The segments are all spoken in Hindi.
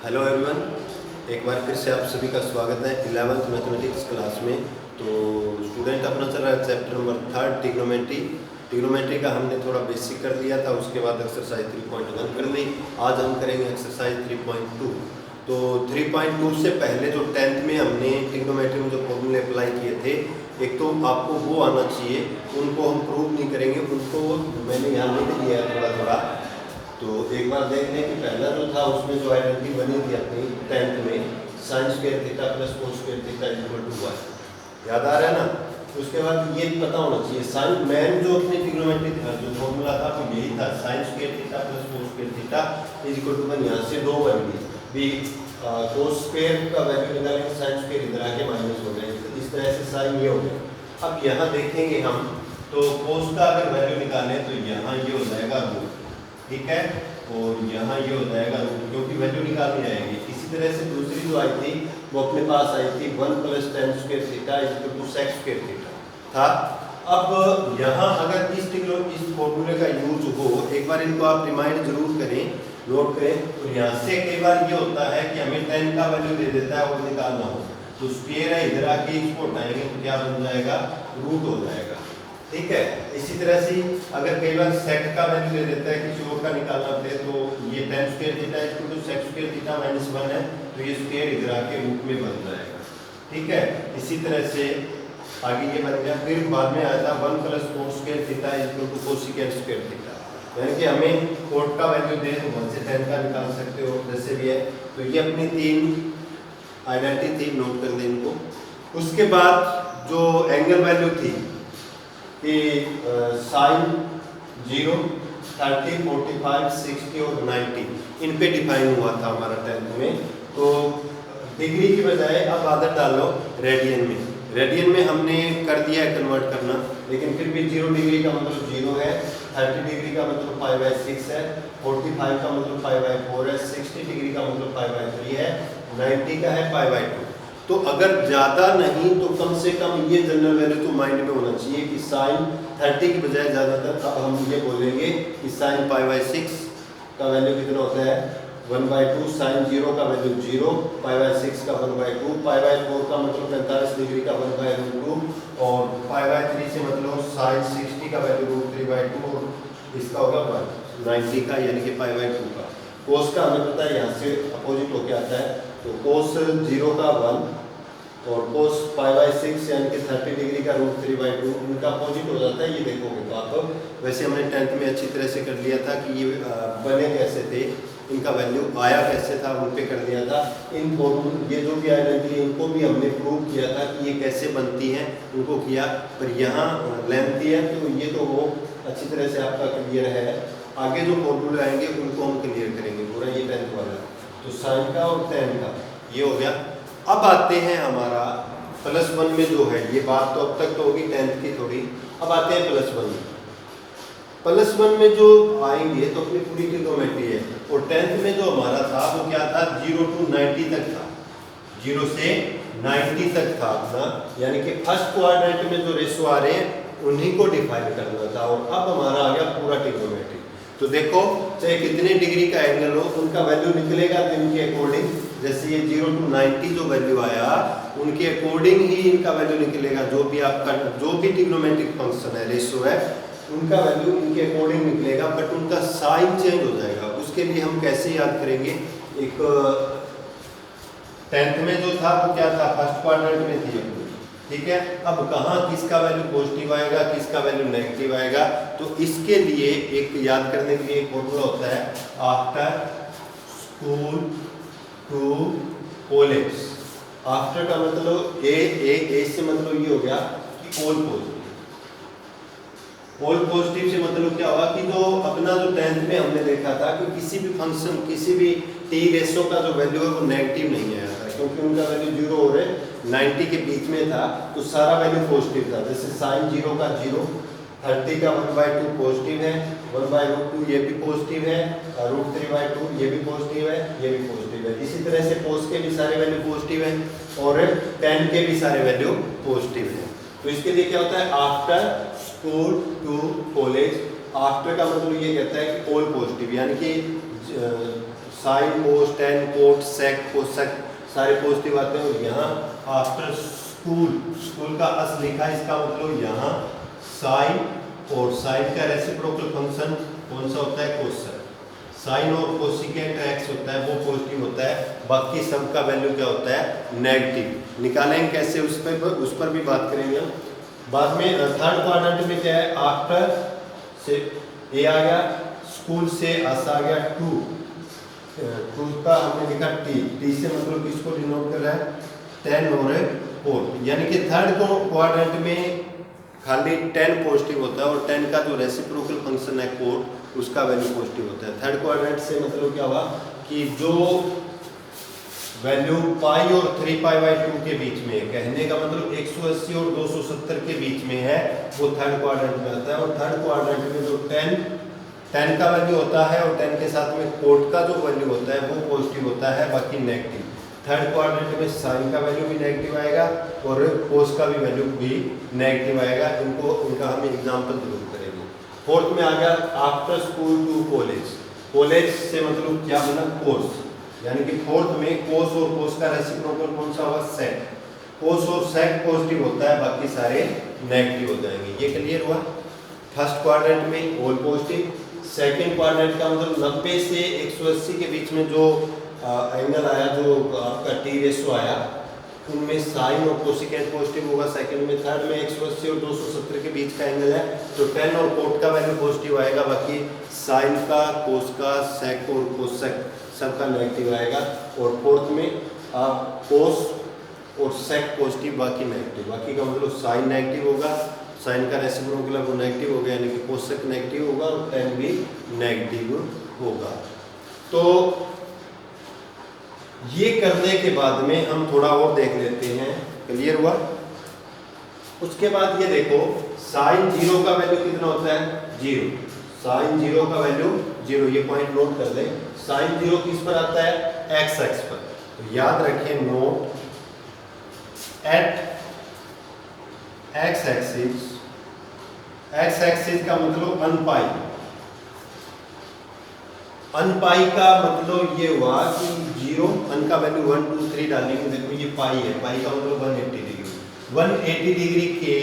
हेलो एवरीवन, एक बार फिर से आप सभी का स्वागत है 11th मैथमेटिक्स क्लास में। तो स्टूडेंट अपना चल रहा है चैप्टर नंबर 3 ट्रिग्नोमेट्री का हमने थोड़ा बेसिक कर दिया था, उसके बाद एक्सरसाइज 3.1 कर ली। आज हम करेंगे एक्सरसाइज 3.2। तो 3.2 से पहले जो 10th में हमने ट्रिग्नोमेट्री में जो फॉर्मूले अप्लाई किए थे, एक तो आपको वो आना चाहिए, उनको हम प्रूव नहीं करेंगे, उनको मैंने यहाँ लिख दिया है थोड़ा थोड़ा। तो एक बार देख लें कि पहला जो था उसमें जो आइडेंटिटी बनी थी अपनी 10th में, sine square theta plus cos square theta equal to y, याद आ रहा है ना। उसके बाद ये पता होना चाहिए साइन मैन जो अपनी ट्रिग्नोमेट्री जो फॉर्मूला था वो यही था, sine square theta plus cos square theta is equal to 1। यहाँ से दो वैल्यू भी कोस स्क्वायर का वैल्यू निकालेंगे, साइन स्क्वायर इधर आके माइनस हो गया, इस तरह से साइन ये हो गया। अब यहाँ देखेंगे हम तो कोस का अगर वैल्यू निकालें तो यहाँ ये हो जाएगा रूट, ठीक है, और यहाँ ये हो जाएगा रूट, क्योंकि वैल्यू निकालनी आएगी। इसी तरह से दूसरी जो आई थी वो अपने पास आई थी 1 + tan square theta = sec square theta था। अब यहाँ अगर इस फॉर्मूले का यूज हो, एक बार इनको आप रिमाइंड जरूर करें, नोट करें। तो यहाँ से कई बार ये होता है कि हमें tan का वैल्यू दे देता है और निकालना हो, तो स्क्वायर है इधर आके इसको हटाएंगे तो क्या बन जाएगा, रूट हो जाएगा, ठीक है। इसी तरह से अगर कई बार सेक का वैल्यू दे देता है किसी और का निकालना पड़े, तो ये tan square theta = sec square theta -1 है, तो ये स्क्वायर इधर आके रूट में बन जाएगा, ठीक है। इसी तरह से आगे ये बन गया। फिर बाद में आया था 1 + cos square theta = cosecant square theta, यानी कि हमें कोट का वैल्यू दे तो 1 से tan का निकाल सकते हो, जैसे भी है। तो ये अपनी तीन आइडेंटिटी थी, नोट कर लें इनको। उसके बाद जो एंगल वैल्यू थी कि साइन 0, 30, 45, 60 और 90 इन पे डिफाइन हुआ था हमारा 10th में। तो डिग्री की बजाय अब आदत डालो रेडियन में। रेडियन में हमने कर दिया है कन्वर्ट करना, लेकिन फिर भी 0 डिग्री का मतलब 0 है, 30 डिग्री का मतलब 5/6 है, 45 का मतलब 5/4 है, 60 डिग्री का मतलब 5/3 है, 90 का है 5/2। तो अगर ज़्यादा नहीं तो कम से कम ये जनरल वैल्यू तो माइंड में होना चाहिए कि साइन 30 की बजाय ज़्यादातर अब हम ये बोलेंगे कि साइन 5/6 का वैल्यू कितना होता है, 1/2, साइन 0 का वैल्यू 0, 5/6 का 1/2, 5/4 का मतलब 45 डिग्री का 1/2 और 5/3 से मतलब साइन 60 का वैल्यू √3/2 और इसका होगा 90 का यानी कि 5/2 का। कोस का हमें पता है यहाँ से अपोजिट होके आता है, तो कोस 0 का 1 और कोस 5/6 यानी कि 30 डिग्री का √3/2 उनका अपोजिट हो जाता है। ये देखोगे तो आप, वैसे हमने 10th में अच्छी तरह से कर लिया था कि ये बने कैसे थे, इनका वैल्यू आया कैसे था, उन पे कर दिया था। इन फॉर्मूले ये जो भी आइडेंटिटी है इनको भी हमने प्रूव किया था कि ये कैसे बनती हैं, उनको किया। पर यहाँ लेंथी है तो ये तो वो अच्छी तरह से आपका क्लियर है। आगे जो फॉर्मूले आएंगे उनको हम क्लियर करेंगे पूरा, ये 10th वाला। तो साइन का और tan का ये हो गया। अब आते हैं हमारा +1 में जो है, ये बात तो अब तक तो होगी 10th की थोड़ी। अब आते हैं +1 में। +1 में जो आएंगे तो अपनी पूरी ट्रिग्नोमेट्री है, और 10th में जो हमारा था वो क्या था, 0 to 90 तक था, 0 से 90 तक था अपना, यानी कि फर्स्ट क्वाड्रेंट में जो रेशो आ रहे हैं उन्हीं को डिफाइन करना था। और अब हमारा आ गया पूरा ट्रिग्नोमेट्री। तो देखो चाहे कितने डिग्री का एंगल हो उनका वैल्यू निकलेगा तो इनके अकॉर्डिंग, जैसे ये 0 to 90 जो वैल्यू आया उनके अकॉर्डिंग ही इनका वैल्यू निकलेगा। जो भी आपका जो भी ट्रिग्नोमेट्रिक फंक्शन है, रेशो है, उनका वैल्यू इनके अकॉर्डिंग निकलेगा, बट उनका साइन चेंज हो जाएगा। उसके लिए हम कैसे याद करेंगे, एक 10th में जो था वो क्या था, फर्स्ट क्वाड्रेंट में थी, ठीक है। अब कहाँ किसका वैल्यू पॉजिटिव आएगा, किसका वैल्यू नेगेटिव आएगा, तो इसके लिए एक याद करने के लिए एक फॉर्मूला होता है, after school to college. After का मतलब ए से मतलब ये हो गया कि ऑल पॉजिटिव। ऑल पॉजिटिव से मतलब क्या हुआ कि जो अपना जो 10th में हमने देखा था कि किसी भी फंक्शन, किसी भी टी रेशो का जो वैल्यू है वो नेगेटिव नहीं आया था, क्योंकि उनका वैल्यू 0 और 90 के बीच में था, तो सारा वैल्यू पॉजिटिव था। जैसे साइन 0 का 0, 30 का 1/2 पॉजिटिव है, 1/2 ये भी पॉजिटिव है, √3/2 ये भी पॉजिटिव है, ये भी पॉजिटिव है। इसी तरह से कोस के भी सारे वैल्यू पॉजिटिव है और tan के भी सारे वैल्यू पॉजिटिव है। तो इसके लिए क्या होता है, after school to college after का मतलब ये कहता है कि ऑल पॉजिटिव, यानी कि sine cos tan cot sec cosec सारे पॉजिटिव आते हैं। और यहाँ आफ्टर स्कूल का अस लिखा है, इसका मतलब यहाँ साइन, और साइन का रेसिप्रोकल फंक्शन कौन सा होता है, कोसेक। साइन और कोसिकेंट एक्स होता है वो पॉजिटिव होता है, बाकी सब का वैल्यू क्या होता है, नेगेटिव। निकालेंगे कैसे उस पर भी बात करेंगे हम बाद में। थर्ड क्वाड्रेंट में क्या है, आफ्टर से ए आ गया, स्कूल से अस आ गया, टू का हमने लिखा टी से मतलब किसको डिनोट कर रहा है, 10 और 4, यानी कि थर्ड क्वाड्रेंट में खाली 10 पॉजिटिव होता है और 10 का जो रेसिप्रोकल फंक्शन है कोड उसका वैल्यू पॉजिटिव होता है। थर्ड क्वाड्रेंट से मतलब क्या हुआ कि जो वैल्यू पाई और 3π/2 के बीच में है, कहने का मतलब 180 और 270 के बीच में है, वो थर्ड क्वाड्रेंट में आता है। और थर्ड क्वाड्रेंट में जो 10 का वैल्यू होता है और 10 के साथ में कोट का जो वैल्यू होता है वो पॉजिटिव होता है, बाकी नेगेटिव। थर्ड क्वाड्रेंट में साइन का वैल्यू भी नेगेटिव आएगा और कोस का भी वैल्यू भी नेगेटिव आएगा। इनका हम एग्जाम्पल जरूर करेंगे। फोर्थ में आ गया after school to college. College से मतलब क्या बना, कोर्स, यानी कि फोर्थ में कोस और कोस का रेसिप्रोकल कौन सा होगा, सेक। कोस और सेक पॉजिटिव होता है, बाकी सारे नेगेटिव हो जाएंगे। ये क्लियर हुआ। फर्स्ट क्वाड्रेंट में ऑल पॉजिटिव। सेकंड क्वाड्रेंट का मतलब 90 से 180 के बीच में जो एंगल आया, जो आपका टी रेशो आया, उनमें साइन और कोसिकेंट पॉजिटिव होगा सेकंड में। थर्ड में 180 और 270 के बीच का एंगल है तो 10 और कोट का वैल्यू पॉजिटिव आएगा, बाकी साइन का, कोस का, सेक और कोसेक सबका नेगेटिव आएगा। और फोर्थ में कोस और सेक पॉजिटिव, बाकी नेगेटिव। बाकी का मतलब साइन नेगेटिव होगा, साइन का रेसिप्रोकल वो नेगेटिव हो गया, यानी कि कोसेक नेगेटिव होगा और 10 भी नेगेटिव होगा। तो ये करने के बाद में हम थोड़ा और देख लेते हैं, क्लियर हुआ। उसके बाद ये देखो साइन 0 का वैल्यू कितना होता है, 0। साइन 0 का वैल्यू 0, ये पॉइंट नोट कर ले। साइन 0 किस पर आता है, एक्स एक्स पर। तो याद रखें, note at X axis. X axis का मतलब अनपाई। अनपाई का मतलब ये हुआ कि 0, अन का वैल्यू 1 2 3 डालेंगे। देखो ये पाई है, पाई का मतलब 180 डिग्री। 180 डिग्री के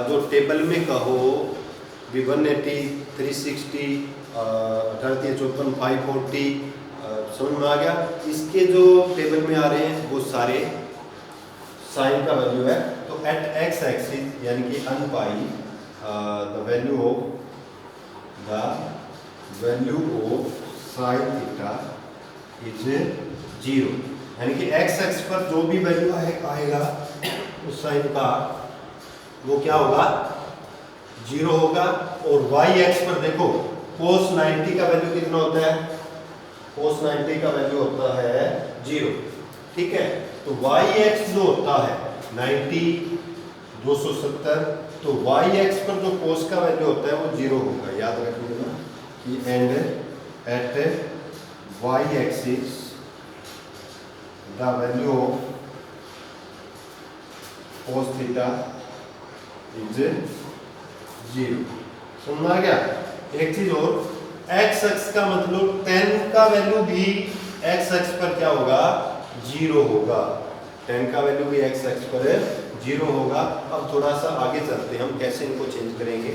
जो टेबल में कहो भी 180, 360, 38, 54, 540, समझ में आ गया। इसके जो टेबल में आ रहे हैं वो सारे साइन का वैल्यू है। तो एट एक्स एक्सिस यानी कि n pi the value of sine theta is 0, यानी कि एक्स एक्स पर जो भी वैल्यू आएगा उस साइन का वो क्या होगा, 0 होगा। और वाई एक्स पर देखो कोस 90 का वैल्यू कितना होता है, कोस 90 का वैल्यू होता है 0, ठीक है। तो वाई एक्स जो होता है 90, 270, तो वाई एक्स पर जो कोस का वैल्यू होता है वो 0 होगा। याद रखिएगा कि and at Y axis the value of cos theta is 0। समझ में आ गया। एक चीज और, एक्स एक्स का मतलब 10 का वैल्यू भी एक्स एक्स पर क्या होगा, 0 होगा। 10 का वैल्यू भी एक्स एक्स पर 0 होगा। अब थोड़ा सा आगे चलते हैं, हम कैसे इनको चेंज करेंगे।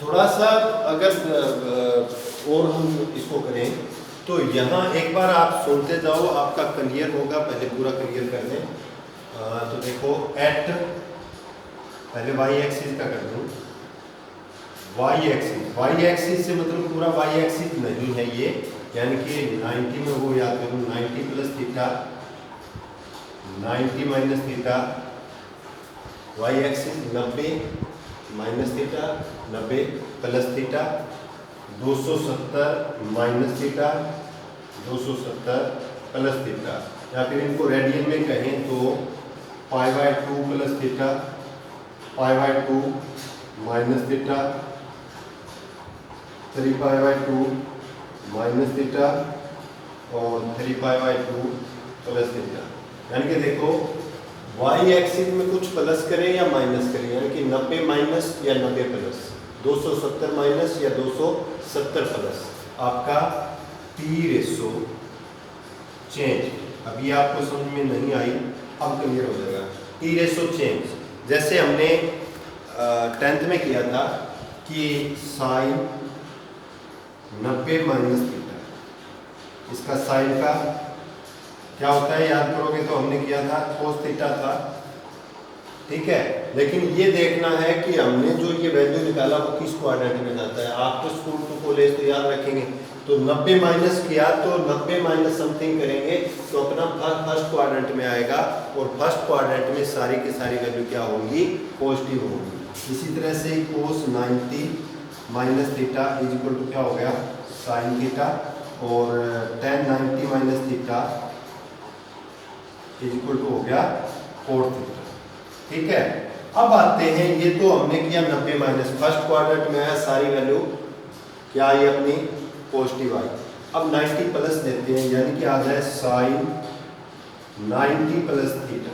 थोड़ा सा अगर और हम इसको करें तो यहाँ एक बार आप सुनते जाओ, आपका क्लियर होगा। पहले पूरा क्लियर कर लें। तो देखो एट, पहले वाई एक्सिस का कर दूँ। वाई एक्सिस से मतलब पूरा वाई एक्सिस नहीं है ये, यानी कि 90 में वो याद करूँ, 90 plus theta, 90 minus theta, Y axis 90 minus theta, 90 plus theta, 270 minus theta, 270 plus theta. या फिर इनको रेडियन में कहें तो π/2 plus theta, π/2 minus theta, 3π/2 minus theta और 3π/2 प्लस थीटा। यानी कि देखो वाई एक्सिस में कुछ प्लस करें या माइनस करें, यानी कि 90 माइनस या 90 प्लस, 270 माइनस या 270 प्लस, आपका टी रेशो चेंज। अभी आपको समझ में नहीं आई, अब क्लियर हो जाएगा। टी रेशो चेंज जैसे हमने 10th में किया था कि साइन 90 माइनस थीटा, इसका साइन का क्या होता है याद करोगे तो हमने किया था कोस थीटा था, ठीक है। लेकिन ये देखना है कि हमने जो ये वैल्यू निकाला वो किस क्वाड्रेंट में जाता है। आप तो स्कूल टू कॉलेज तो याद रखेंगे, तो 90 माइनस किया तो 90 माइनस समथिंग करेंगे तो अपना फर्स्ट क्वाड्रेंट में आएगा, और फर्स्ट क्वाड्रेंट में सारी की सारी वैल्यू क्या होंगी, पॉजिटिव होंगी। इसी तरह से cos 90 minus theta is equal to क्या हो गया, साइन थीटा, और tan 90 minus theta is equal to हो गया कोट थीटा, ठीक है। अब आते हैं, ये तो हमने किया 90 माइनस, फर्स्ट क्वाड्रेंट में आया सारी वैल्यू क्या आई अपनी, पॉजिटिव आई। अब 90 प्लस देते हैं, यानी कि आ जाए साइन 90 प्लस थीटा।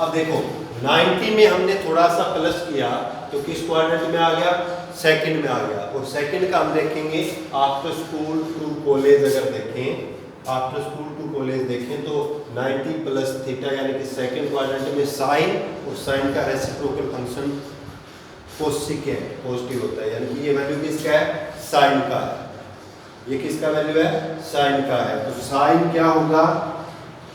अब देखो 90 में हमने थोड़ा सा प्लस किया तो किस क्वाड्रेंट में आ गया, सेकंड में आ गया। और सेकंड का हम देखेंगे आफ्टर स्कूल टू कॉलेज, अगर देखें आफ्टर स्कूल टू कॉलेज देखें तो 90 प्लस थीटा यानी कि सेकंड क्वाड्रेंट में साइन, और साइन का रेसिप्रोकल फंक्शन कोसेक है, पॉजिटिव होता है, यानी कि ये वैल्यू किसका है, साइन का है। ये किसका वैल्यू है, साइन का है। तो साइन क्या होगा,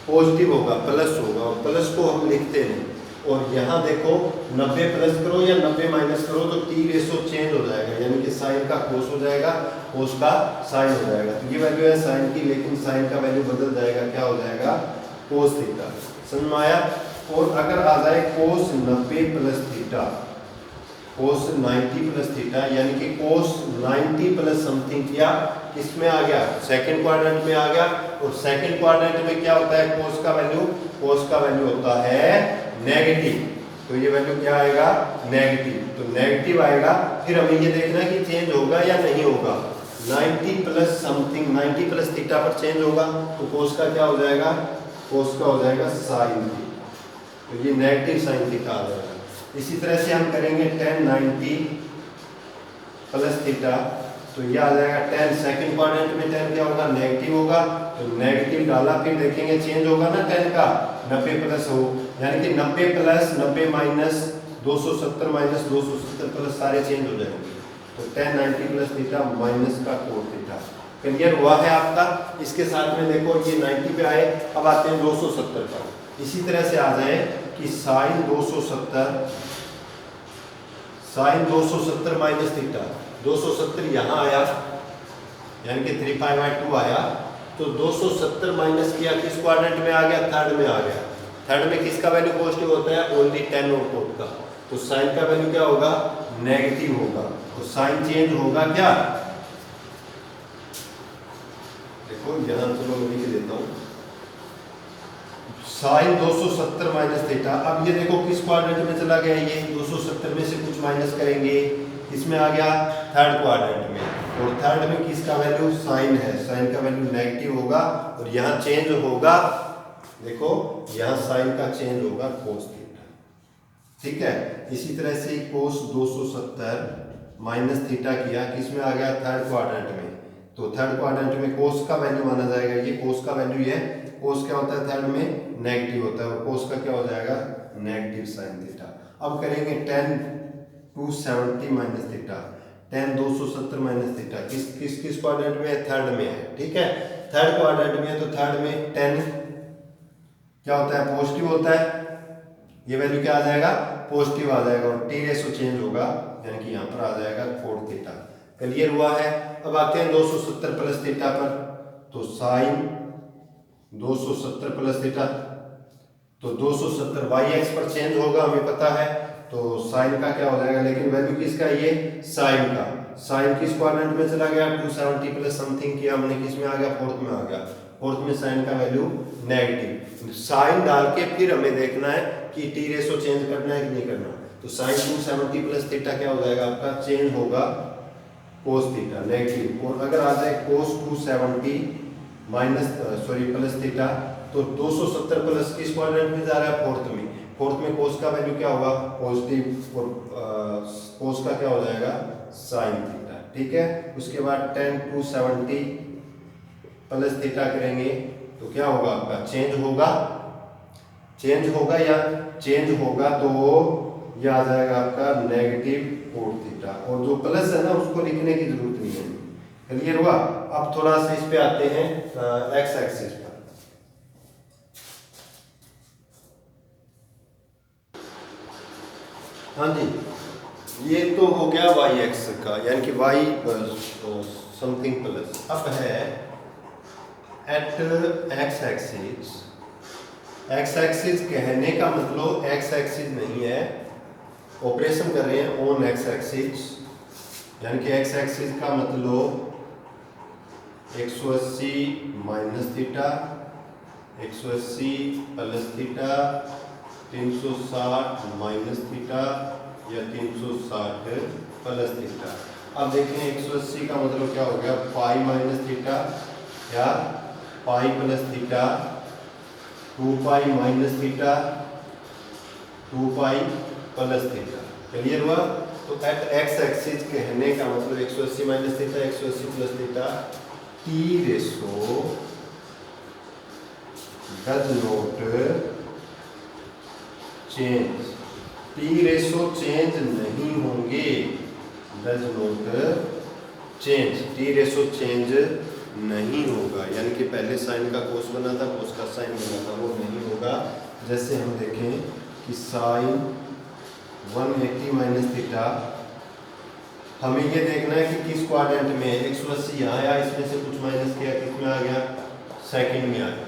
पॉजिटिव होगा, प्लस होगा, और प्लस को हम लिखते नहीं। और यहाँ देखो 90 प्लस करो या 90 माइनस करो तो टी रेशो चेंज हो जाएगा, यानी कि साइन का कोस हो जाएगा, कोस का साइन हो जाएगा। तो ये वैल्यू है साइन की, लेकिन साइन का वैल्यू बदल जाएगा, क्या हो जाएगा, कोस थीटा। समझ में आया। और अगर आ जाए कोस 90 प्लस थीटा, कोस 90 प्लस थीटा, यानी कि कोस 90 प्लस समथिंग किया, किसमें आ गया, सेकंड क्वाड्रेंट में आ गया। और सेकंड क्वाड्रेंट में क्या होता है, कोस का वैल्यू, कोस का वैल्यू होता है नेगेटिव, तो ये वैल्यू क्या आएगा, नेगेटिव। तो नेगेटिव आएगा, फिर हमें ये देखना है कि चेंज होगा या नहीं होगा। 90 प्लस समथिंग, 90 प्लस थीटा पर चेंज होगा तो कोस का क्या हो जाएगा, कोस का हो जाएगा साइन थीटा, तो ये नेगेटिव साइन थीटा आ जाएगा। इसी तरह से हम करेंगे tan 90 प्लस थीटा, तो ये आ जाएगा tan, सेकंड क्वाड्रेंट में tan क्या होगा, नेगेटिव होगा, तो नेगेटिव डाला, फिर देखेंगे चेंज होगा ना tan का, 90 प्लस हो, यानी कि 90 प्लस 90 माइनस 270 माइनस 270 प्लस सारे चेंज हो जाएंगे। तो tan 90 प्लस थीटा माइनस का कोट थीटा। क्लियर हुआ है आपका। इसके साथ में देखो ये 90 पे आए, अब आते हैं 270 पर। इसी तरह से आ जाए कि साइन 270 माइनस थीटा, 270 यहाँ आया, यानी कि 3π/2 आया, तो 270 माइनस किया, किस क्वाड्रेंट में आ गया, थर्ड में आ गया। थर्ड में किसका वैल्यू पॉजिटिव होता है, ओनली tan और कोट का, तो साइन का वैल्यू क्या होगा, नेगेटिव होगा। तो साइन चेंज होगा क्या, देखो यहाँ चलो मैं लिख देता हूँ, साइन 270 माइनस थीटा। अब ये देखो किस क्वाड्रेंट में चला गया, ये 270 में से कुछ माइनस करेंगे, इसमें आ गया थर्ड क्वाड्रेंट में, और थर्ड में किसका वैल्यू, साइन है, साइन का वैल्यू नेगेटिव होगा, और यहाँ चेंज होगा, देखो यहाँ साइन का चेंज होगा कोस थीटा, ठीक है। इसी तरह से कोस 270 माइनस थीटा किया, किसमें आ गया, थर्ड क्वाड्रेंट में, तो थर्ड क्वाड्रेंट में कोस का वैल्यू माना जाएगा, ये कोस का वैल्यू है, कोस क्या होता है, थर्ड में नेगेटिव होता है, और कोस का क्या हो जाएगा, नेगेटिव साइन थीटा। अब करेंगे tan 270 minus theta, tan 270 minus theta, किस क्वाड्रेंट में है, थर्ड में है, ठीक है। थर्ड क्वाड्रेंट में है, तो थर्ड में tan क्या होता है, पॉजिटिव होता है, ये वैल्यू क्या आ जाएगा, पॉजिटिव आ जाएगा, और टी रेशो चेंज होगा, यानी कि यहाँ पर आ जाएगा कोट थीटा। क्लियर हुआ है। अब आते हैं 270 प्लस थीटा पर, तो साइन 270 प्लस थीटा, तो 270 वाई एक्स पर चेंज होगा, हमें पता है, तो साइन का क्या हो जाएगा, लेकिन वैल्यू किसका, ये साइन का। साइन किस क्वाड्रेंट में चला गया, 270 प्लस समथिंग किया हमने, किस में आ गया, फोर्थ में आ गया, फोर्थ में साइन का वैल्यू नेगेटिव। साइन डाल के फिर हमें देखना है कि टी रेशो चेंज करना है कि नहीं करना, तो साइन 270 प्लस थीटा क्या हो जाएगा आपका, चेंज होगा कोस थीटा, नेगेटिव। और अगर आ जाए कोस 270 माइनस प्लस थीटा, तो 270 प्लस किस क्वाड्रेंट में जा रहा है, फोर्थ में, फोर्थ में कोस का वैल्यू क्या होगा पॉजिटिव, और कोस का क्या हो जाएगा साइन थीटा, ठीक है। उसके बाद 10 to 70 प्लस थीटा करेंगे तो क्या होगा आपका चेंज होगा या चेंज होगा तो ये आ जाएगा आपका नेगेटिव कोट थीटा, और जो प्लस है ना उसको लिखने की जरूरत नहीं है। क्लियर हुआ। अब थोड़ा सा इस पे आते हैं एक्स एक्सिस पर। हाँ जी, ये तो हो गया वाई एक्स का, यानी कि वाई समथिंग प्लस। अब है at X axis. X axis कहने का मतलब एक्स एक्सिस नहीं है, ऑपरेशन कर रहे हैं ऑन एक्स एक्सिस, यानी कि एक्स एक्सिस का मतलब 180 minus theta, 180 plus theta, 360 minus theta या 360 प्लस थीटा। अब देखें 180 का मतलब क्या हो गया पाई माइनस थीटा या pi plus theta, 2 pi minus theta, 2 pi plus theta. Clear हुआ। तो एट एक्स एक्सिस कहने का मतलब 180 minus theta, 180 plus theta, T ratio does not change, T ratio change नहीं होंगे, does not change, T ratio change नहीं होगा, यानी कि पहले साइन का कोस बना था, कोस का साइन बना था, वो नहीं होगा। जैसे हम देखें कि साइन 180 माइनस थीटा, हमें ये देखना है कि किस क्वाड्रेंट में 180 यहाँ आया, इसमें से कुछ माइनस किया, किस में आ गया सेकंड में आ गया,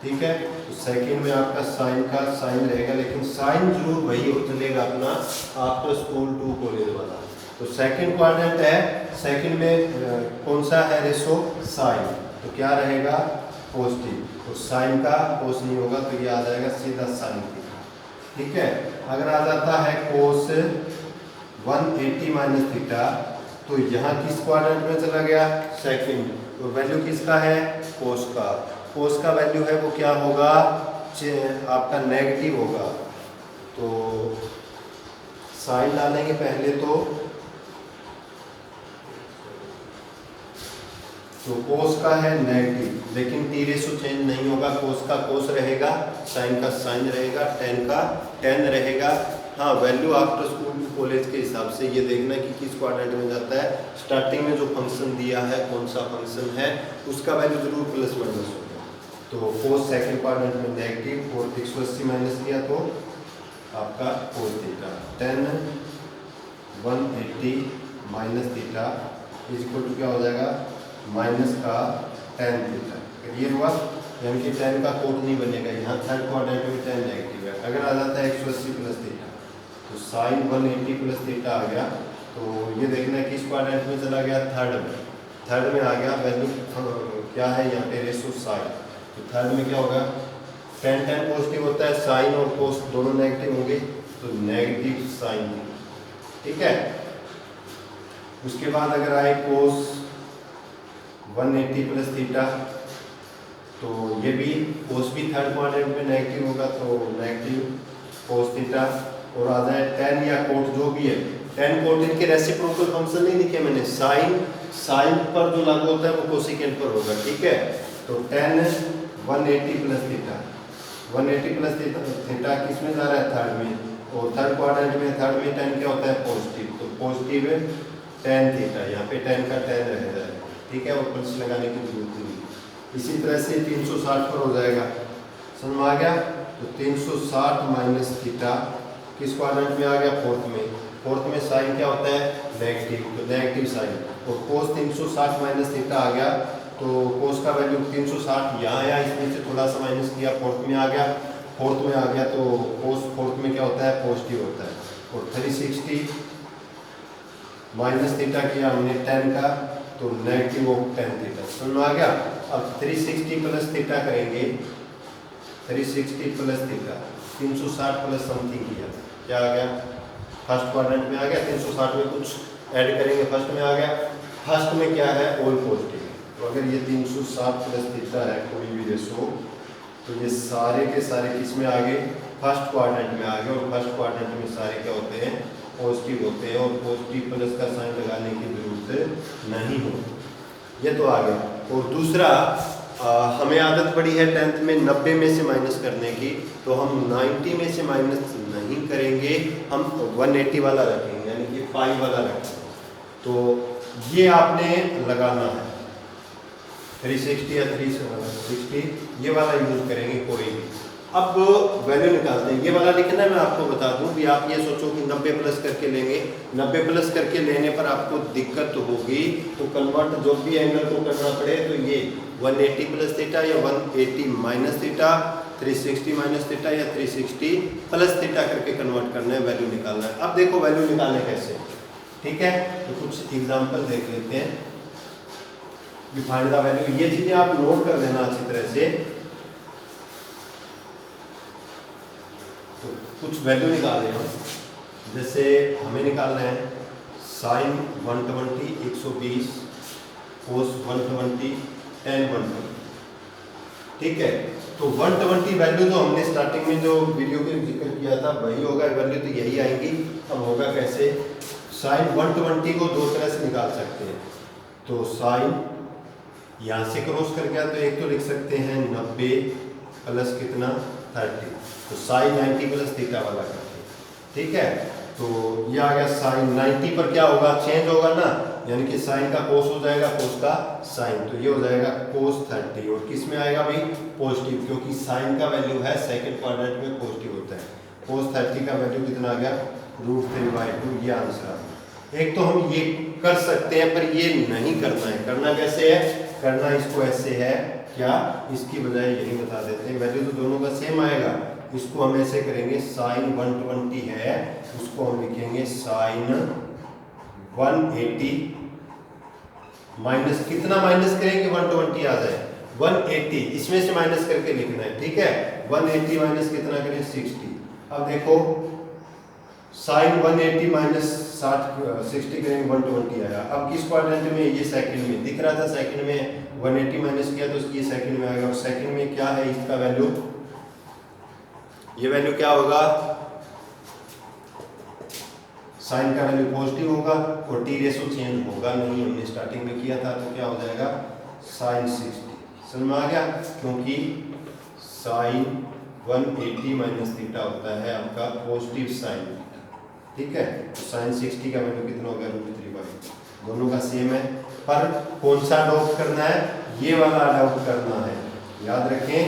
ठीक है। तो सेकंड में आपका साइन का साइन रहेगा, लेकिन साइन जरूर वही हो चलेगा अपना आफ्टर स्कूल 2 कॉलेज वाला। तो सेकंड क्वाड्रेंट है, सेकंड में कौन सा है रेशो साइन, तो क्या रहेगा पॉजिटिव, तो साइन का कोस नहीं होगा, तो ये आ जाएगा सीधा साइन थीटा, ठीक है। अगर आ जाता है कोस 180 माइनस थीटा, तो यहाँ किस क्वाड्रेंट में चला गया सेकंड, तो वैल्यू किसका है कोस का, कोस का वैल्यू है वो क्या होगा आपका नेगेटिव होगा। तो साइन डालेंगे पहले तो कोस का है नेगेटिव, लेकिन टी रेशो चेंज नहीं होगा, कोस का कोस रहेगा, साइन का साइन रहेगा, टेन का टेन रहेगा। हाँ, वैल्यू आफ्टर स्कूल कॉलेज के हिसाब से ये देखना कि किस क्वाड्रेंट में जाता है। स्टार्टिंग में जो फंक्शन दिया है कौन सा फंक्शन है उसका वैल्यू जरूर प्लस माइनस होगा। तो कोस सेकंड क्वाड्रेंट में नेगेटिव, और 180 माइनस किया तो आपका cos theta, 10 180 minus theta is equal to क्या हो जाएगा माइनस का tan थीटा। क्लियर हुआ। यानी कि tan का कोड नहीं बनेगा, यहाँ थर्ड क्वाड्रेंट में tan नेगेटिव है। अगर आ जाता है 180 प्लस थीटा, तो साइन 180 प्लस थीटा आ गया, तो ये देखना है किस क्वाड्रेंट में चला गया थर्ड में आ गया। वैल्यू क्या है यहाँ पे रेशो साइन, तो थर्ड में क्या होगा tan पॉजिटिव होता है, साइन और कोस दोनों नेगेटिव होंगे, तो नेगेटिव साइन, ठीक है। उसके बाद अगर आए कोस 180 प्लस थीटा, तो ये भी कोस भी थर्ड क्वाड्रेंट में नेगेटिव होगा, तो नेगेटिव कोस थीटा। और आ जाए tan या कोट जो भी है, tan कोट इनके रेसिप्रोकल फंक्शन नहीं लिखे मैंने, साइन पर जो लागू होता है वो कोसिकेंट पर होगा, ठीक है। तो tan 180 plus theta, 180 plus theta किस में जा रहा है थर्ड में, और थर्ड क्वाड्रेंट में थर्ड में tan क्या होता है पॉजिटिव, तो पॉजिटिव tan थीटा, यहाँ पे tan का tan रह जाएगा, ठीक है, और प्लस लगाने की जरूरत नहीं। इसी तरह से 360 पर हो जाएगा, समझ में आ गया। तो 360 माइनस थीटा किस क्वाड्रेंट में आ गया फोर्थ में साइन क्या होता है नेगेटिव, तो नेगेटिव साइन, और कोस 360 माइनस थीटा आ गया, तो कोस का वैल्यू 360 यहाँ आया, इसमें से थोड़ा सा माइनस किया, फोर्थ में आ गया, तो कोस फोर्थ में क्या होता है पॉजिटिव होता है। और 360 माइनस थीटा किया हमने tan का, तो नेगेटिव ऑफ tan थीटा, समझ में आ गया। अब 360 प्लस थीटा करेंगे, 360 प्लस थीटा 360 प्लस समथिंग किया, क्या आ गया फर्स्ट क्वाड्रेंट में आ गया, 360 में कुछ ऐड करेंगे फर्स्ट में आ गया, फर्स्ट में क्या है ऑल पॉजिटिव। तो अगर ये 360 प्लस थीटा है कोई भी रेशो, तो ये सारे के सारे किस में आ गए फर्स्ट क्वाड्रेंट में आ गए और फर्स्ट क्वाड्रेंट में सारे क्या होते हैं, पॉजिटिव होते हैं और पॉजिटिव प्लस का साइन लगाने की जरूरत नहीं होती। ये तो आ गया। और दूसरा हमें आदत पड़ी है 10th में 90 में से माइनस करने की, तो हम 90 में से माइनस नहीं करेंगे, हम 180 वाला रखेंगे, यानी कि 5 वाला रखेंगे। तो ये आपने लगाना है 360 या 360, ये वाला यूज करेंगे कोई भी। अब वैल्यू निकालते हैं, ये वाला लिखना है। मैं आपको बता दूं कि आप ये सोचो कि 90 प्लस करके लेंगे, 90 प्लस करके लेने पर आपको दिक्कत होगी, तो कन्वर्ट जो भी एंगल को करना पड़े, तो ये 180 प्लस थीटा या 180 माइनस थीटा, 360 माइनस थीटा या 360 प्लस थीटा करके कन्वर्ट करना है, वैल्यू निकालना है। अब देखो वैल्यू निकालने कैसे, ठीक है। तो कुछ एग्जाम्पल देख लेते हैं। फाइंड द वैल्यू, ये चीजें आप नोट कर लेना अच्छी तरह से। तो कुछ वैल्यू निकाल रहे हैं, जैसे हमें निकालना है साइन 120 120, कोस 120 tan 120, ठीक है। तो 120 वैल्यू तो हमने स्टार्टिंग में जो वीडियो में जिक्र किया था वही होगा, वैल्यू तो यही आएंगी। अब होगा कैसे, साइन 120 को दो तरह से निकाल सकते हैं। तो साइन यहाँ से क्रॉस कर गया, तो एक तो लिख सकते हैं 90 प्लस कितना 30, तो साइन 90 प्लस थीटा वाला करके, ठीक है। तो ये आ गया साइन 90 पर क्या होगा, चेंज होगा ना, यानी कि साइन का कोस हो जाएगा, कोस का साइन, तो ये हो जाएगा कोस 30। और किस में आएगा भाई, पॉजिटिव, क्योंकि साइन का वैल्यू है सेकंड क्वाड्रेंट में पॉजिटिव होता है। कोस 30 का वैल्यू कितना आ गया, √3/2, ये आंसर आ गया। एक तो हम ये कर सकते हैं, पर ये नहीं करना है। करना कैसे है, करना इसको ऐसे है, क्या इसकी बजाय यही बता देते हैं, वैल्यू तो दोनों का सेम आएगा। इसको हम ऐसे करेंगे, साइन 120 है, उसको हम लिखेंगे साइन 180 माइनस कितना, माइनस करेंगे 120 आ जाए 180, इसमें से माइनस करके लिखना है, ठीक है। 180 माइनस कितना करें 60। अब देखो साइन 180 माइनस 60 करेंगे 120 आया। अब किस क्वाड्रेंट में, ये सेकंड में दिख रहा था, सेकंड में 180 माइनस किया तो ये सेकंड में आएगा। और सेकंड में क्या है इसका वैल्यू, ये वैल्यू क्या होगा, साइन का वैल्यू पॉजिटिव होगा और टी रेशो चेंज होगा नहीं, हमने स्टार्टिंग में किया था। तो क्या हो जाएगा साइन 60, समझ में आ गया, क्योंकि साइन 180 माइनस थीटा होता है आपका पॉजिटिव साइन, ठीक है। तो साइन 60 का वैल्यू कितना हो गया, √3/2, दोनों का सेम है। पर कौन सा अडॉप्ट करना है, ये वाला अडॉप्ट करना है। याद रखें,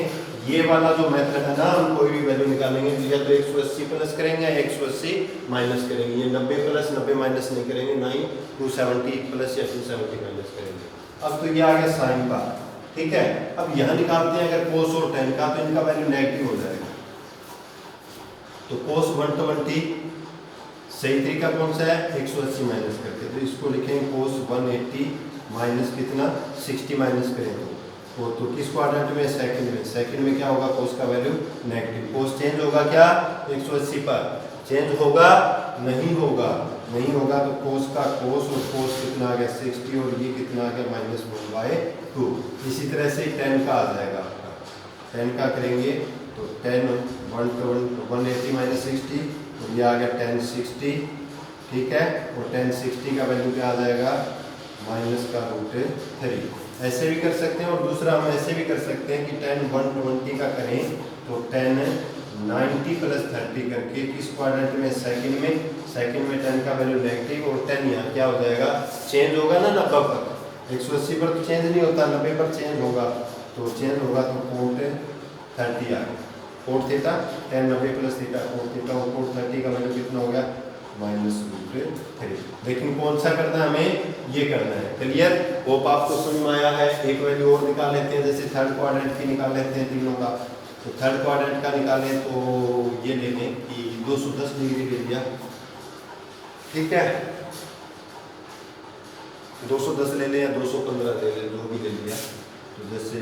ये वाला जो मेथड है ना, हम कोई भी वैल्यू निकालेंगे तो या तो 180 प्लस करेंगे या 180 माइनस करेंगे। ये 90 प्लस 90 माइनस नहीं करेंगे, ना ही 270 प्लस या 270 माइनस करेंगे। अब तो ये आ गया साइन का, ठीक है। अब यहाँ निकालते हैं अगर कोस और tan का, तो इनका वैल्यू नेगेटिव हो जाएगा। तो कोस 120 सही तरीका कौन सा है, 180 माइनस करके, तो इसको लिखेंगे कोस 180 माइनस कितना 60 माइनस करेंगे तो किस क्वाड्रेंट में, सेकंड में। सेकंड में क्या होगा, कोस का वैल्यू नेगेटिव। कोस चेंज होगा क्या 180 पर, चेंज होगा नहीं होगा, नहीं होगा तो कोस का कोस, और कोस कितना आ गया 60 और ये कितना आ गया -1/2। इसी तरह से tan का आ जाएगा आपका, tan का करेंगे तो tan 180 माइनस 60, और ये आ गया tan 60, ठीक है। और tan 60 का वैल्यू क्या आ जाएगा, -√3। ऐसे भी कर सकते हैं, और दूसरा हम ऐसे भी कर सकते हैं कि tan 120 का करें तो tan 90 प्लस 30 करके किस क्वाड्रेंट में, सेकंड में। सेकंड में tan का वैल्यू नेगेटिव और tan यहाँ क्या हो जाएगा, चेंज होगा ना 90 पर, 180 पर तो चेंज नहीं होता, 90 पर चेंज होगा। तो चेंज होगा तो कोट 30 आ गया, cot theta tan 90 plus theta cot theta, और कोट 30 का वैल्यू कितना हो गया -√3। लेकिन कौन सा करना है, हमें ये करना है। क्लियर, होप आपको समझ में आया है। एक वैल्यू और निकाल लेते हैं, जैसे थर्ड क्वाड्रेंट की निकाल लेते हैं तीनों का। तो थर्ड क्वाड्रेंट का निकालें तो ये ले लें कि 210 डिग्री ले लिया, ठीक है। 210 ले लें या 215 ले लें, जो भी ले लिया। तो जैसे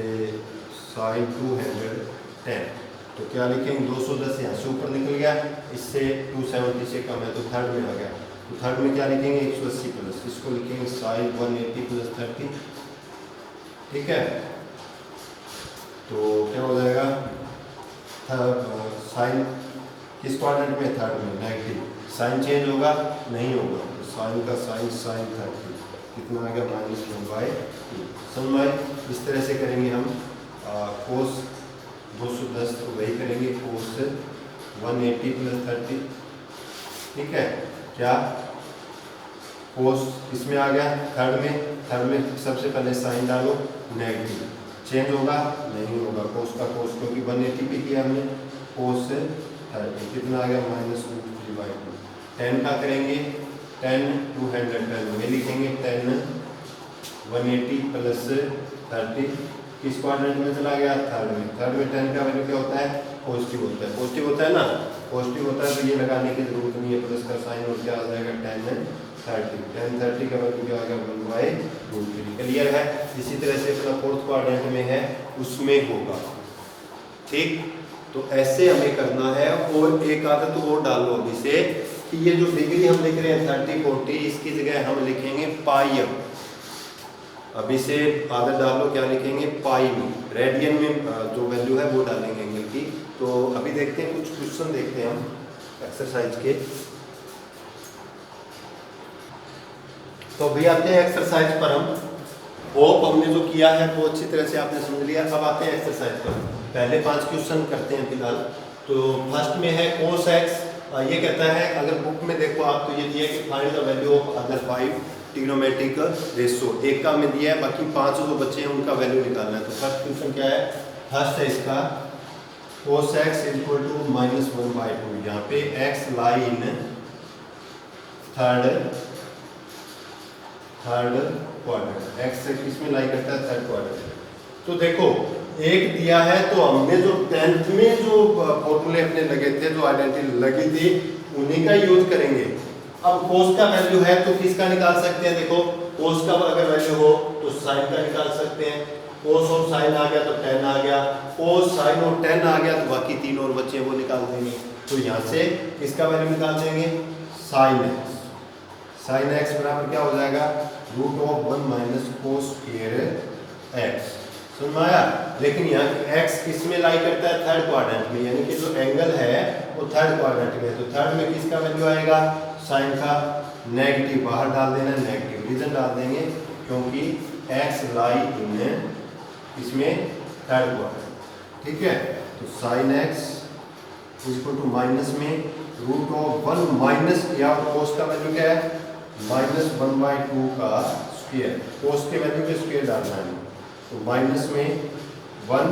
साइन 210, तो क्या लिखेंगे 210 यहाँ से ऊपर निकल गया, इससे 270 से कम है तो थर्ड में आ गया। तो थर्ड में क्या लिखेंगे 180 प्लस, इसको लिखेंगे साइन 180 प्लस 30, ठीक है। तो क्या हो जाएगा साइन किस क्वाड्रेंट में? थर्ड में, नेगेटिव। साइन चेंज होगा? नहीं होगा। तो साइन का साइन साइन 30 कितना आ गया? -1/2। समझ में? इस तरह से करेंगे हम। कोस 210 तो वही करेंगे, कोस 180 + 30। ठीक है, क्या कोस इसमें आ गया थर्ड में सबसे पहले साइन डालो, नेगेटिव। चेंज होगा? नहीं होगा। कोस का कोस, क्योंकि 180 पे किया हमने, कोस 30 कितना आ गया? -√3/2। 10 का करेंगे, 10 210 में लिखेंगे 10 180 + 30 किस क्वाड्रेंट में चला गया? थर्ड में। थर्ड में 10 का वैल्यू क्या होता है? पॉजिटिव होता है। पॉजिटिव होता है ना, पॉजिटिव होता है तो ये लगाने की जरूरत नहीं है, प्लस का साइन और क्या आ जाएगा? 10 30 का वैल्यू क्या आ गया? 1/√3। क्लियर है? इसी तरह से अपना फोर्थ क्वाड्रेंट में है, उसमें होगा। ठीक, तो ऐसे हमें करना है। और एक आदत और डालो अभी से कि ये जो डिग्री हम लिख रहे हैं 30 40, इसकी जगह हम लिखेंगे पाई। अभी से आदत डालो, क्या लिखेंगे? पाई में। रेडियन में जो वैल्यू है वो डालेंगे एंगल की। तो अभी देखते हैं, कुछ क्वेश्चन देखते हैं हम एक्सरसाइज के। तो अभी आते हैं एक्सरसाइज पर हम। होप हमने जो किया है वो अच्छी तरह से आपने समझ लिया। अब आते हैं एक्सरसाइज पर। पहले 5 क्वेश्चन करते हैं फिलहाल। तो फर्स्ट में है cos x। ये कहता है, अगर बुक में देखो आप तो ये दिया है कि find the value of other 5 trigonometric ratio. एक का में दिया है, बाकी 5 जो बचे हैं उनका वैल्यू निकालना है। तो फर्स्ट क्वेश्चन क्या है? फर्स्ट है इसका cos x = -1/2। यहाँ पे x lie in third quadrant. x किसमें लाई करता है? Third quadrant. तो देखो एक दिया है, तो हमने जो 10th में जो फॉर्मूले अपने लगे थे, जो आइडेंटिटी लगी थी, उन्हीं का यूज करेंगे। अब cos का वैल्यू है तो किसका निकाल सकते हैं? देखो cos का अगर वैल्यू हो तो sin का निकाल सकते हैं। cos और sin आ गया तो tan आ गया। cos sin और tan आ गया तो बाकी 3 और बचे वो निकाल देंगे। तो यहाँ से किसका वैल्यू निकाल देंगे? sin x। sin x बराबर क्या हो जाएगा? √1 - cos² x। समझ में आया? लेकिन यहाँ x किस में लाई करता है? थर्ड क्वाड्रेंट में, यानी कि जो एंगल है वो थर्ड क्वाड्रेंट में है। तो थर्ड में किसका वैल्यू आएगा? साइन का। नेगेटिव बाहर डाल देना, नेगेटिव। रीजन डाल देंगे क्योंकि x लाई इन इसमें थर्ड क्वाड्रेंट। ठीक है, तो sin x = माइनस में √1 या cos का वैल्यू क्या है? -1/2 का स्क्वायर। cos के वैल्यू के स्क्वायर डालना है। तो माइनस में 1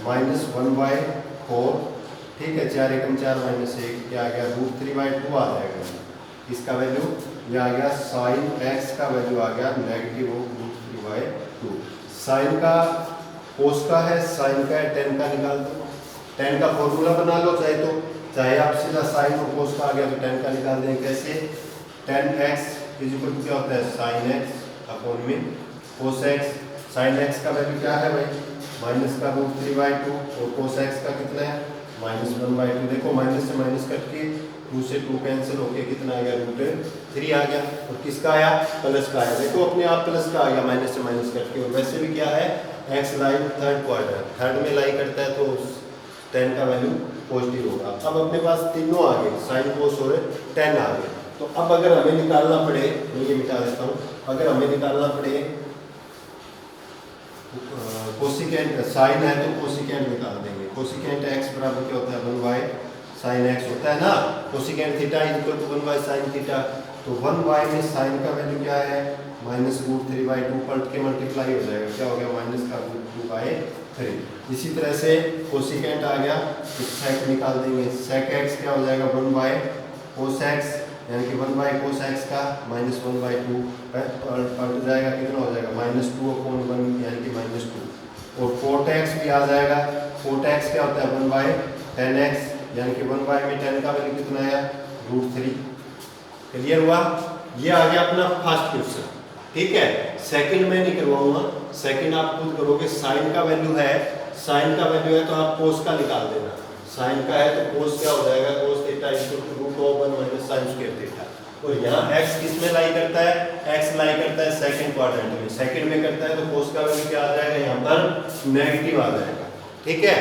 -1/4। ठीक है, 4 एकम 4 -1 क्या आ गया? √3/2 आ जाएगा। इसका वैल्यू ये आ गया। sin x का वैल्यू आ गया -√3/2। sin का cos का है, sin का है, tan का निकाल दो। tan का फॉर्मूला बना लो चाहे आप सीधा sin और cos का आ गया तो tan का निकाल दें। कैसे? tan x = क्या होता है? sin x अपॉन में cos x। sin x का वैल्यू क्या है भाई? -√3/2। और cos x का कितना है? -1/2। देखो माइनस से माइनस कट के 2 से 2 कैंसिल होके कितना आ गया? √3 आ गया। और किसका आया? प्लस का आया। देखो अपने आप प्लस का आ गया, माइनस से माइनस कट के। और वैसे भी क्या है? x लाई थर्ड क्वाड्रेंट, थर्ड में लाई करता है तो tan का वैल्यू पॉजिटिव होगा। अब अपने पास तीनों आ गए, sin cos और tan आ गए। तो अब अगर हमें निकालना पड़े, मैं ये मिटा देता हूँ, अगर हमें निकालना पड़े कोसिकेंट, साइन है तो कोसिकेंट निकाल देंगे। कोसिकेंट x बराबर क्या होता है? 1/sin x होता है ना। Cosecant theta = 1/sin theta. तो 1 में साइन का वैल्यू क्या है? -√3/2 पलट के मल्टीप्लाई हो जाएगा। क्या हो गया? -√2/3। इसी तरह से कोसिकेंट आ गया तो सेक निकाल देंगे। सेक x क्या हो जाएगा? 1/cos x, यानी कि 1/cos x का -1/2 पलट जाएगा। कितना हो जाएगा? -2/1 यानी कि -2। और cot x भी आ जाएगा। cot x क्या होता है? 1/tan x, यानी कि 1 में tan का वैल्यू कितना आया? √3। क्लियर हुआ? ये आ गया अपना फर्स्ट क्वेश्चन। ठीक है, सेकंड में नहीं करवाऊंगा, सेकंड आप खुद करोगे। साइन का वैल्यू है, साइन का वैल्यू है तो आप cos का निकाल देना। साइन का है तो cos क्या हो जाएगा? cos theta √1 - sin² theta. और यहाँ x किस में लाई करता है? x लाई करता है सेकंड क्वाड्रेंट में। सेकंड में करता है तो cos का वैल्यू क्या आ जाएगा? यहाँ पर नेगेटिव आ जाएगा। ठीक है,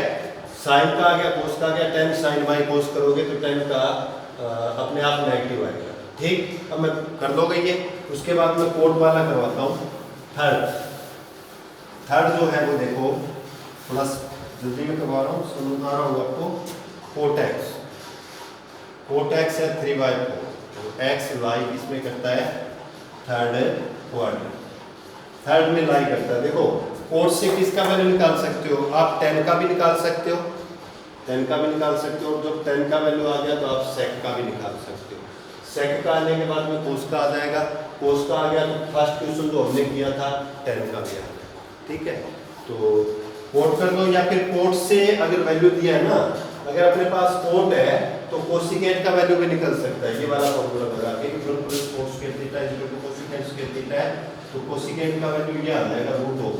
साइन का आ गया, कोस का आ गया, टेन साइन बाई कोस करोगे तो टेन का अपने आप नेगेटिव आएगा। ठीक, अब मैं कर दोगे ये। उसके बाद मैं कोट वाला करवाता हूँ। थर्ड जो है वो देखो, थोड़ा जल्दी में करवा रहा हूँ, समझ आ रहा हूँ आपको। कोट एक्स है 3/4, तो एक्स लाई इसमें करता है थर्ड क्वाड्रेंट, थर्ड में लाई करता है। देखो कोट से किसका वैल्यू निकाल सकते हो आप, 10 का भी निकाल सकते हो, 10 का भी निकाल सकते हो। जब 10 का वैल्यू आ गया तो आप सेक का भी निकाल सकते हो। सेक का आने के बाद में कोस का आ जाएगा, कोस का आ गया तो फर्स्ट क्वेश्चन जो हमने किया था 10 का भी आ गया। ठीक है, तो कोट कर दो, या फिर कोट से अगर वैल्यू दिया है ना, अगर अपने पास कोट है तो कोसिकेंट का वैल्यू भी निकल सकता है। ये वाला फॉर्मूला लगा के 1 + cos square theta = cosecant square theta है, तो कोसिकेंट का वैल्यू ये आ जाएगा √2।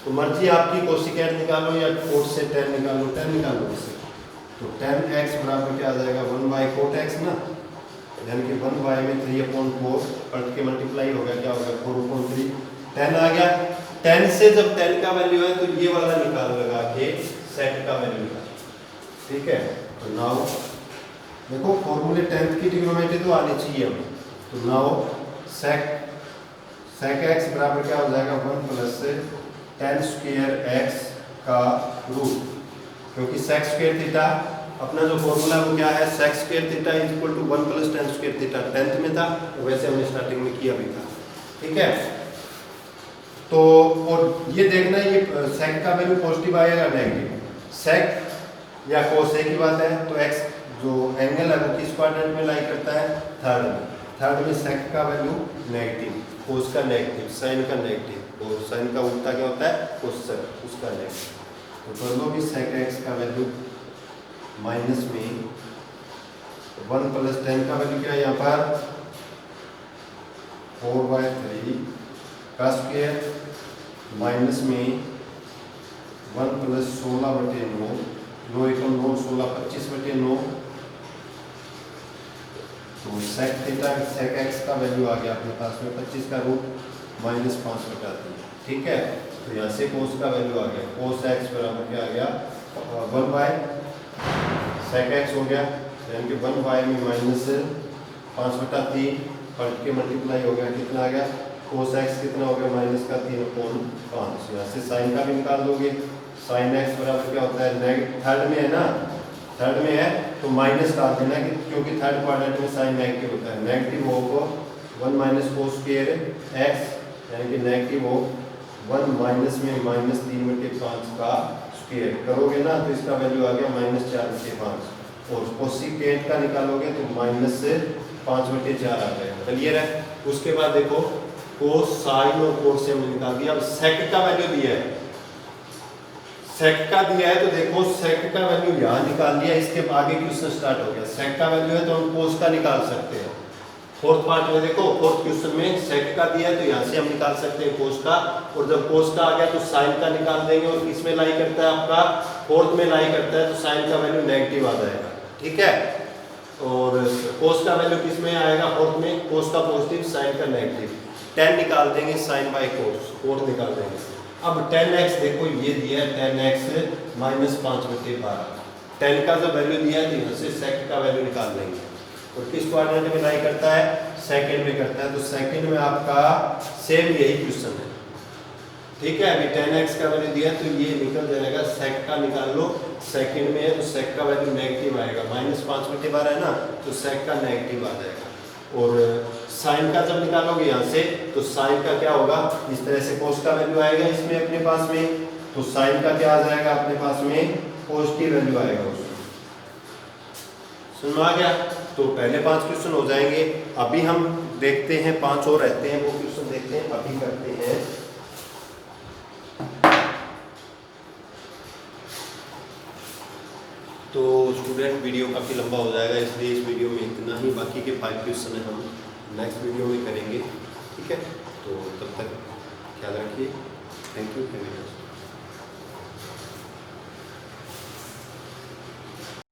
तो मर्जी आपकी, कोसिकेंट निकालो या कोट से 10 निकालो, 10 निकालो इससे। तो 10x बराबर क्या आ जाएगा 1/कोट x ना, यानी कि 1y में 3/4 पलट के मल्टीप्लाई हो गया, क्या होगा 4/3, 10 आ गया। 10 से जब 10 का वैल्यू है तो ये वाला निकाल लगा के सेक का वैल्यू निकाल। ठीक है, तो नाउ देखो फॉर्मूले 10th की ट्रिग्नोमेट्री तो आनी चाहिए हमें। तो नाउ सेक x बराबर क्या हो जाएगा 1 + tan स्क्वायर x का रूट, क्योंकि सेक स्क्वायर थीटा अपना जो फॉर्मूला वो क्या है, sec square theta = 1 + tan square theta 10th में था, वैसे हमने स्टार्टिंग में किया भी था। ठीक है, तो और ये देखना है ये सेक का वैल्यू पॉजिटिव आएगा नेगेटिव, सेक या कोस एक ही बात है। तो x जो एंगल है वो किस क्वाड्रेंट में लाई करता है, थर्ड में। थर्ड में सेक का वैल्यू नेगेटिव, कोस का नेगेटिव, साइन का नेगेटिव, और साइन का उल्टा क्या होता है कोसेक, उसका नेगेटिव। तो दोनों भी सेक x का वैल्यू माइनस में 1 + 10 का वैल्यू क्या है यहाँ पर 4/3 का स्क्वायर माइनस में 1 + 16/9, 9 × 9 16 25/9। तो सेक थीटा सेक x का वैल्यू आ गया अपने पास में 25 का रूट -5/3। ठीक है, तो यहाँ से कोस का वैल्यू आ गया, कोस x बराबर क्या आ गया 1 सेक x हो गया, यानी कि 1y में -5/3 पलट के मल्टीप्लाई हो गया, कितना आ गया कोस x कितना हो गया -3/5। यहाँ से साइन का भी निकाल दोगे, साइन x बराबर क्या होता है नेगेटिव, थर्ड में है ना, थर्ड में है तो माइनस डाल देना, क्योंकि थर्ड क्वाड्रेंट में साइन नेगेटिव होता है। नेगेटिव हो 1 - cos स्क्वायर x, यानी कि नेगेटिव हो 1 माइनस में -3/5 का स्क्वायर करोगे ना, तो इसका वैल्यू आ गया -4/5। और कोसिकेंट का निकालोगे तो -5/4 आ जाएगा। क्लियर है। उसके बाद देखो कोस साइन और कोस से हमने निकाल दिया। अब सेक का वैल्यू दिया है, सेक का दिया है तो देखो सेक का वैल्यू यहाँ निकाल दिया, इसके आगे क्वेश्चन स्टार्ट हो गया। सेक का वैल्यू है तो हम कोस का निकाल सकते हैं। फोर्थ पार्ट में देखो, फोर्थ क्वेश्चन में सेक का दिया है तो यहाँ से हम निकाल सकते हैं कोस का, और जब कोस का आ गया तो साइन का निकाल देंगे। और किसमें लाई करता है आपका, फोर्थ में लाई करता है, तो साइन का वैल्यू नेगेटिव आ जाएगा। ठीक है, और कोस का वैल्यू किसमें आएगा फोर्थ में, कोस का पॉजिटिव साइन का नेगेटिव। 10 निकाल देंगे साइन बाई कोस, कोस निकाल देंगे। अब 10x देखो ये दिया है 10x -5/12, 10 का जो वैल्यू दिया है तो यहाँ से सेक का वैल्यू निकाल देंगे। और किस क्वाड्रेंट में लाई करता है, सेकंड में करता है, तो सेकंड में आपका सेम यही क्वेश्चन है। ठीक है, अभी 10x का वैल्यू दिया तो ये निकल जाएगा, सेक का निकाल लो, सेकंड में है तो सेक का वैल्यू नेगेटिव आएगा, -5/12 है ना, तो सेक का नेगेटिव आ जाएगा। और साइन का जब निकालोगे यहाँ से तो साइन का क्या होगा, इस तरह से कोस का वैल्यू आएगा इसमें अपने पास में, तो साइन का क्या आ जाएगा अपने पास में पॉजिटिव वैल्यू आएगा उसमें। समझ में आ गया। तो पहले 5 क्वेश्चन हो जाएंगे। अभी हम देखते हैं 5 और रहते हैं, वो क्वेश्चन देखते हैं, अभी करते हैं। तो स्टूडेंट वीडियो काफ़ी लंबा हो जाएगा, इसलिए इस वीडियो में इतना ही। बाकी के 5 क्वेश्चन हम नेक्स्ट वीडियो में करेंगे। ठीक है, तो तब तक ख्याल रखिए। Thank you.